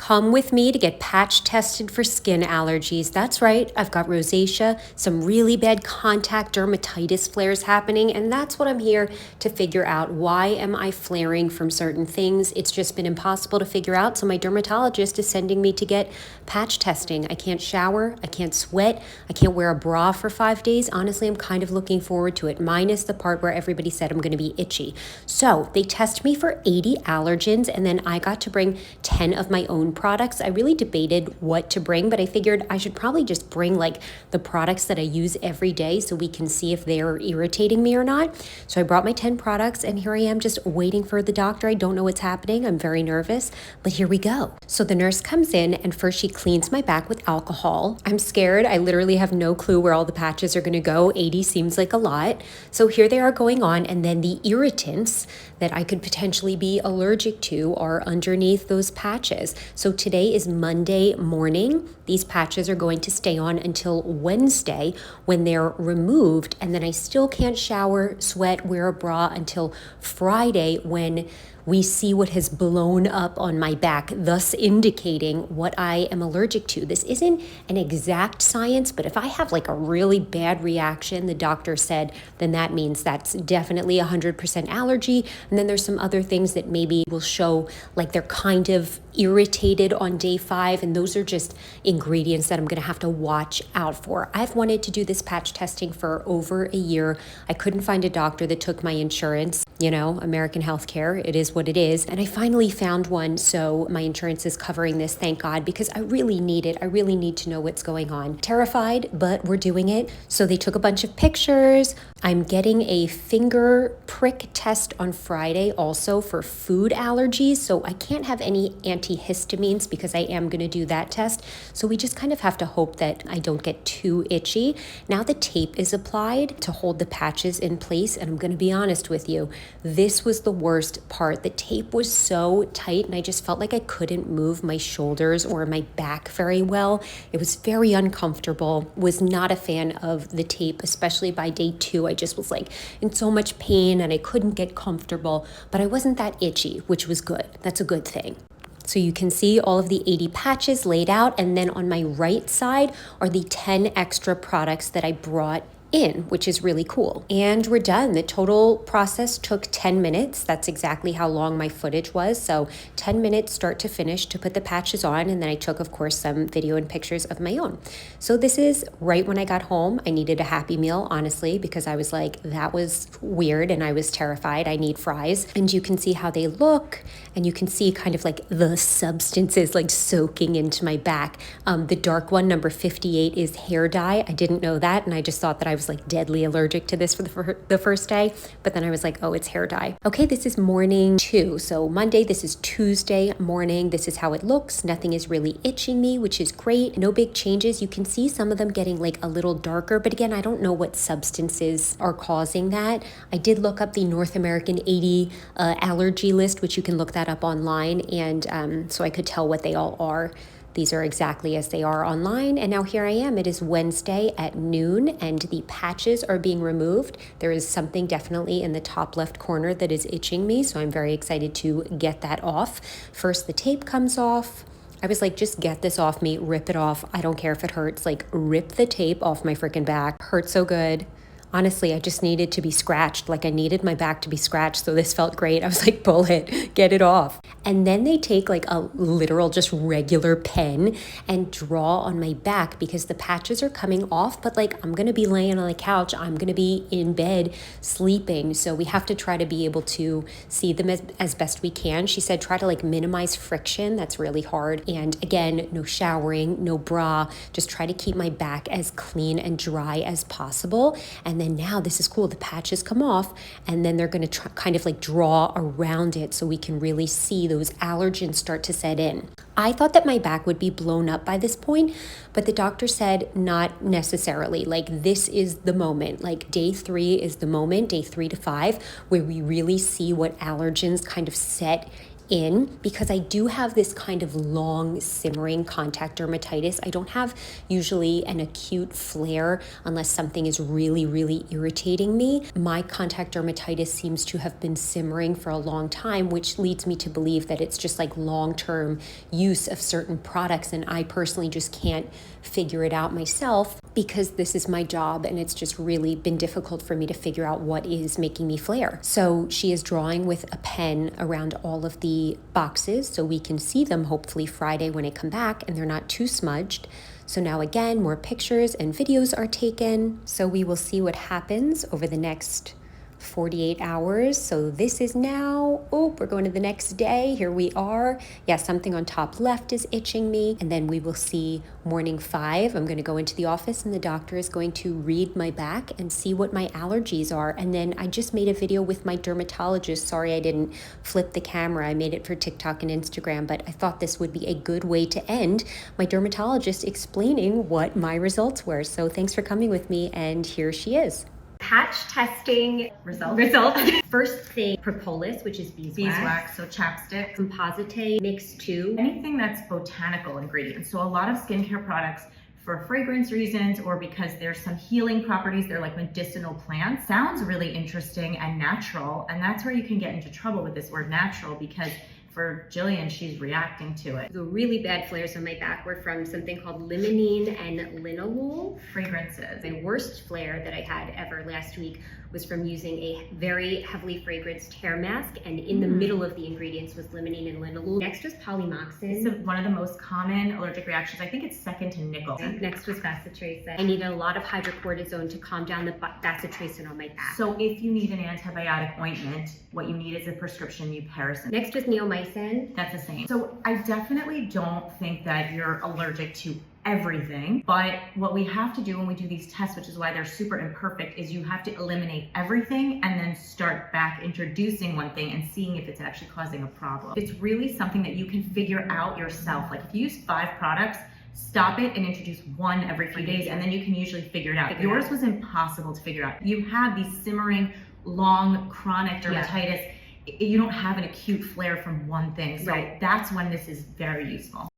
Come with me to get patch tested for skin allergies. That's right, I've got rosacea, some really bad contact dermatitis flares happening, and that's what I'm here to figure out. Why am I flaring from certain things? It's just been impossible to figure out, so my dermatologist is sending me to get patch testing. I can't shower, I can't sweat, I can't wear a bra for 5 days. Honestly, I'm kind of looking forward to it, minus the part where everybody said I'm going to be itchy. So they test me for 80 allergens, and then I got to bring 10 of my own products. I really debated what to bring, but I figured I should probably just bring like the products that I use every day so we can see if they're irritating me or not. So I brought my 10 products, and here I am just waiting for the doctor. I don't know what's happening. I'm very nervous, but here we go. So the nurse comes in, and first she cleans my back with alcohol. I'm scared. I literally have no clue where all the patches are going to go. 80 seems like a lot. So here they are going on, and then the irritants that I could potentially be allergic to are underneath those patches. So today is Monday morning. These patches are going to stay on until Wednesday when they're removed, and then I still can't shower, sweat, wear a bra until Friday when we see what has blown up on my back, thus indicating what I am allergic to. This isn't an exact science, but if I have like a really bad reaction, the doctor said, then that means that's definitely 100% allergy. And then there's some other things that maybe will show like they're kind of irritated on day 5, and those are just ingredients that I'm going to have to watch out for. I've wanted to do this patch testing for over a year. I couldn't find a doctor that took my insurance. You know, American healthcare, it is what it is. And I finally found one, so my insurance is covering this, thank God, because I really need it. I really need to know what's going on. Terrified, but we're doing it. So they took a bunch of pictures. I'm getting a finger prick test on Friday also for food allergies. So I can't have any antihistamines because I am going to do that test. So we just kind of have to hope that I don't get too itchy. Now the tape is applied to hold the patches in place, and I'm going to be honest with you, this was the worst part. The tape was so tight, and I just felt like I couldn't move my shoulders or my back very well. It was very uncomfortable. Was not a fan of the tape, especially by day 2. I just was like in so much pain and I couldn't get comfortable, but I wasn't that itchy, which was good. That's a good thing. So you can see all of the 80 patches laid out, and then on my right side are the 10 extra products that I brought in, which is really cool. And we're done. The total process took 10 minutes. That's exactly how long my footage was. So 10 minutes start to finish to put the patches on. And then I took, of course, some video and pictures of my own. So this is right when I got home. I needed a Happy Meal, honestly, because I was like, that was weird and I was terrified. I need fries. And you can see how they look, and you can see kind of like the substances like soaking into my back. The dark one, number 58, is hair dye. I didn't know that, and I just thought that I was like deadly allergic to this for the first day, but then I was like, oh, it's hair dye. Okay, this is morning 2. So Monday, this is Tuesday morning. This is how it looks. Nothing is really itching me, which is great. No big changes. You can see some of them getting like a little darker, but again, I don't know what substances are causing that. I did look up the North American 80 allergy list, which you can look that up online, and so I could tell what they all are. These are exactly as they are online. And now here I am. It is Wednesday at noon, and the patches are being removed. There is something definitely in the top left corner that is itching me, so I'm very excited to get that off. First, the tape comes off. I was like, just get this off me, rip it off. I don't care if it hurts. Like, rip the tape off my freaking back. Hurts so good. Honestly, I just needed to be scratched. Like, I needed my back to be scratched, so this felt great. I was like, pull it, get it off. And then they take like a literal just regular pen and draw on my back because the patches are coming off, but like I'm gonna be laying on the couch, I'm gonna be in bed sleeping, so we have to try to be able to see them as best we can. She said try to like minimize friction. That's really hard. And again, no showering, no bra, just try to keep my back as clean and dry as possible. And then now this is cool, the patches come off, and then they're going to kind of like draw around it so we can really see those allergens start to set in. I thought that my back would be blown up by this point, but the doctor said not necessarily. Like, this is the moment. Like, day 3 is the moment, day 3 to 5, where we really see what allergens kind of set in because I do have this kind of long simmering contact dermatitis. I don't have usually an acute flare unless something is really, really irritating me. My contact dermatitis seems to have been simmering for a long time, which leads me to believe that it's just like long-term use of certain products, and I personally just can't figure it out myself because this is my job and it's just really been difficult for me to figure out what is making me flare. So she is drawing with a pen around all of the boxes so we can see them hopefully Friday when I come back and they're not too smudged. So now again, more pictures and videos are taken. So we will see what happens over the next 48 hours. So this is now, we're going to the next day. Here we are. Yeah, something on top left is itching me. And then we will see morning 5. I'm going to go into the office and the doctor is going to read my back and see what my allergies are. And then I just made a video with my dermatologist. Sorry, I didn't flip the camera. I made it for TikTok and Instagram, but I thought this would be a good way to end my dermatologist explaining what my results were. So thanks for coming with me. And here she is. Patch testing results. First thing, propolis, which is beeswax. So chapstick. Composite mix 2. Anything that's botanical ingredients. So a lot of skincare products for fragrance reasons or because there's some healing properties, they're like medicinal plants. Sounds really interesting and natural. And that's where you can get into trouble with this word natural because for Jillian, she's reacting to it. The really bad flares on my back were from something called limonene and linalool. Fragrances. My worst flare that I had ever last week was from using a very heavily fragranced hair mask, and in the middle of the ingredients was limonene and linalool. Next was polymoxin. It's one of the most common allergic reactions. I think it's second to nickel. Next was bacitracin. I needed a lot of hydrocortisone to calm down the bacitracin on my back. So if you need an antibiotic ointment, what you need is a prescription mupirocin. Next was neomycin. That's the same. So I definitely don't think that you're allergic to everything, but what we have to do when we do these tests, which is why they're super imperfect, is you have to eliminate everything and then start back introducing one thing and seeing if it's actually causing a problem. It's really something that you can figure out yourself. Like if you use 5 products, stop it and introduce one every few days, and then you can usually figure it out. Yours was impossible to figure out. You have these simmering, long, chronic dermatitis. You don't have an acute flare from one thing. So that's when this is very useful.